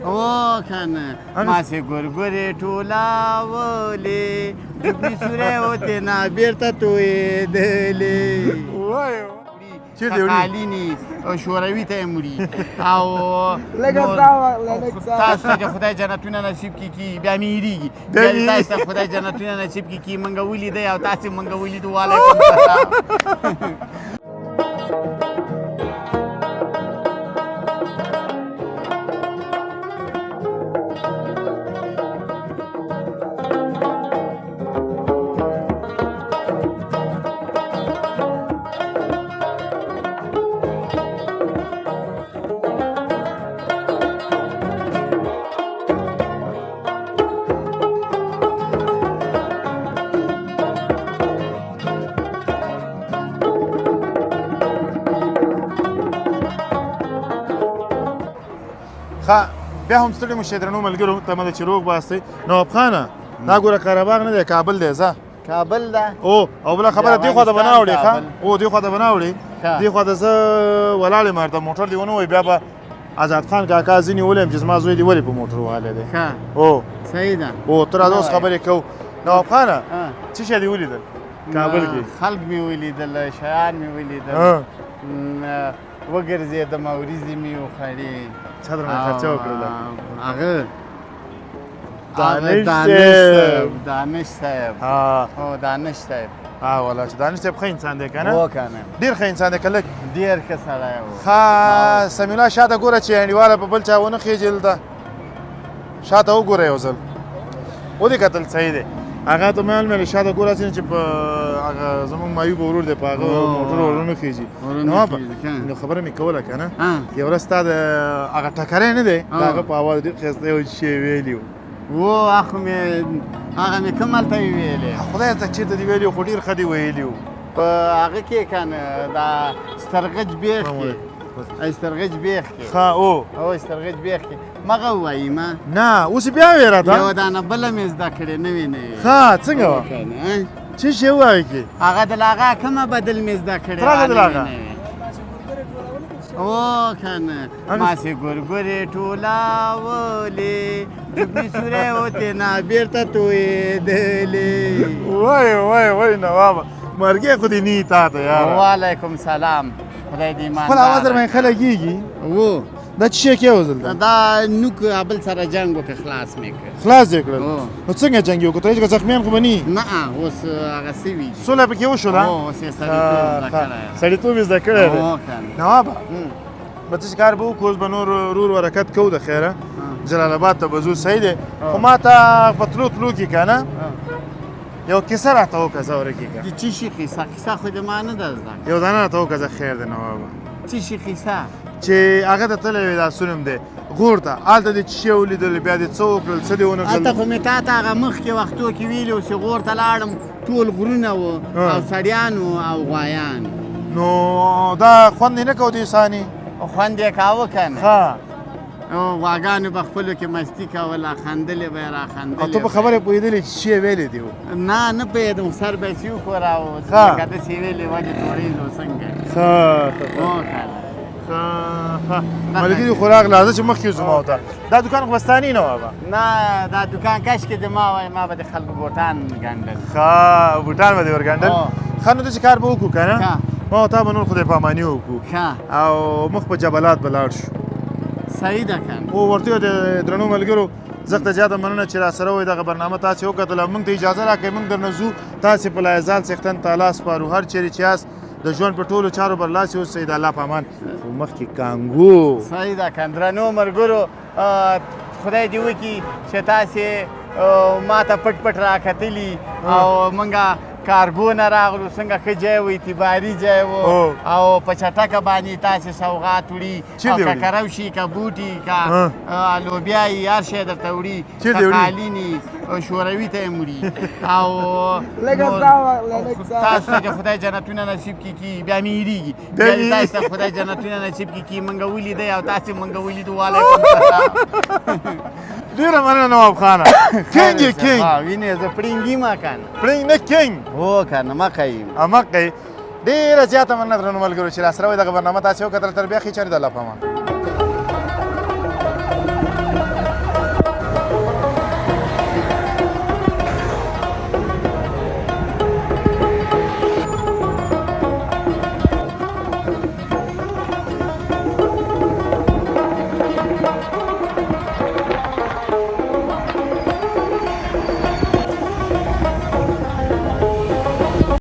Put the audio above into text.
او کنه ماسې ګورګورې ټولولې ډوبې سوری وتې نه بېرته تویېدلې قالینې شوروي ته یې مري او تاسو ته چې خدای جنتونه نصیب کړي بیا مې هېرېږي بیا تاسو ته خدای جنتونه نصیب کړي موږ ولیدی او تاسې موږ ولیدو وعلیکم السلام بیا هم ستړي مو شئ درنو ملګرو ته مده چې روغ باستئ نواب خانه دا ګوره قره باغ نه دی کابل دی ځه کابل ده او بله خبره دې خوا ته به نه اوړې ښه او دې خوا ته به نه اوړې دې خوا ته زه ولاړ یم هلته موټر دې ونه وایي بیا به آزاد خان کاکا ځینې ولیم چې زما زوی دې ولې په موټر وهلی دی او صحیح ده او ته راځه اوس خبرې کوو نواب خانه څه شی دې ولیدل کابل کې خلک مې ولیدل شیان مې ولیدل وګرځېدم وریځې مې وخوړې چا درنه خرچه وکړله هغه دانش صاحب او دانش صاحب والله چې دانش صاحب ښه انسان دی که نه هو که نه ډېر ښه انسان دی که لږ ډېر ښه سړی و ښه سمیع شاته ګوره چې انډیواله په بل چا ونه خېجي دلته شاته وګوره یو ځل ودې کتل صحیح دی هغه ته مې ویل شاته ګوره چې په هغه زموږ مایوب ورور دی په هغه موټر ورونه خېجي نو خبره مې کوله که نه یو ورځ ستا د هغه ټکری نه دی د هغه په اواز ډېر ښایسته یو شی ویلي و هغه مې کوم هلته یې ویلې خدای ته چېرته دې ویلي خو ډېر ښه دې ویلي وو په هغه کې که نه دا سترغج بیخ کې سترغج بیخ کې ښه او سترغج بیخ کې مغه ووایي ما نه اوس بیا ویې راته یوه دانه بله مې زده کړې نوې نوې ښه څنګه وه څه شی ووایي کې هغه د لاغا کومه بدل مې زده کړې تراغه د لاغا او که نه ماسې ګورګورې ټولولې ډوبې سوری وتې نه بېرته تویېدلې وای نوابه مرګې خو دې نه تا ته یاره وعلیکم سلام خدای دې ایمان خپل اواز در باندې ښه لګېږي دا څه شی کې و دلته دا نوک بل سره جنګ وکړه خلاص مې کړ خلاص یې کړل نو څنګه جنګ یې وکړ ته هېڅ زخمیان خو به نه نه اوس هغه سوي سوله پکې وشوله اوس یې سړیتوب یې زده کړی دی نوابه به څه کار به وکړو اوس به نور رور حرکت کوو د خیره جلال آباد ته به ځو صحیح دی خو ما ته په تلو کې که نه یو کیسه راته وکړه زه ورکېږه د څه شي کیسه خو د ما نه ده زده یو دانه راته وکړه زه خیر دی نوابه څه شي کیسه چې هغه ته تللی وې دا سونم دی غور ته هلته دې څه شی ولیدل بیا دې څه وکړل څه دې ونه کړل هلته خو مې تا ته هغه مخکې وختو کې ویلي و چې غور ته لاړم ټول غرونه وو او سړیان وو او غوایان نو دا خوند یې نه کوو دې ساني خوند یې کاوه که نه ښه غواګانو په خپلو کې مستی کوله خندلې به یې راخندلې او ته په خبرې پوهېدلې چې څه یې ویلې دي نه پوهېدم سر به یې وښوراوه لکه داسې یې ویلې وه چې توړې نو څنګه ملګري خو راغله راځه چې مخکې ځو ما ته دا دوکان خو به ستا نه وه نه دا دوکان کشکې د ما وای ما به د خلکو بوټان ګنډل ښه بوټان به دې ورګنډل ښه نو داسې کار به وکړو که نه ما او تا به نور خدای پاماني وکړو او مخ په جبلات به لاړ شو صحیح ده که او ورته د درنو ملګرو زه زیاته مننه چې راسره وئ دغه برنامه تاسې وکتله موږ ته اجازه راکړئ موږ درنه ځو تاسې په لایزال څښتن تعالی سپارو هر چیرې چې یاست د ژوند په ټولو چارو برلاسي اوسئ د الله په امان خو مخکې کانګو صحیح ده که درنو ملګرو خدای دې وکړي چې تاسې ما ته پټ پټ راکتلي او موږ کارګو نه راغلو څنګه ښه ځای و اعتباري ځای و او په چټکه باندې تاسې سوغات وړي او که کروشي که بوټي که لوبیایي هر شی درته وړي که قالینې شوروي ته یې مري او تاسو ته خدای جنتونه نصیب کړي بیا مې هېرېږي بیا تاسو ته خدای جنتونه نصیب کړي موږ ولیدی او تاسې موږ ولیدو وعلیکم السلام ډېره مننه نواب خانه کینګ یې کینګ وینې زه پړینګ یم که نه پړینګ نه کینګ هو که نه مقه یم مقه یې ډېره زیاته مننه درنو ملګرو چې راسره وئ دغه برنامه تاسې وکتله تر بیا ښې چارې د الله په امان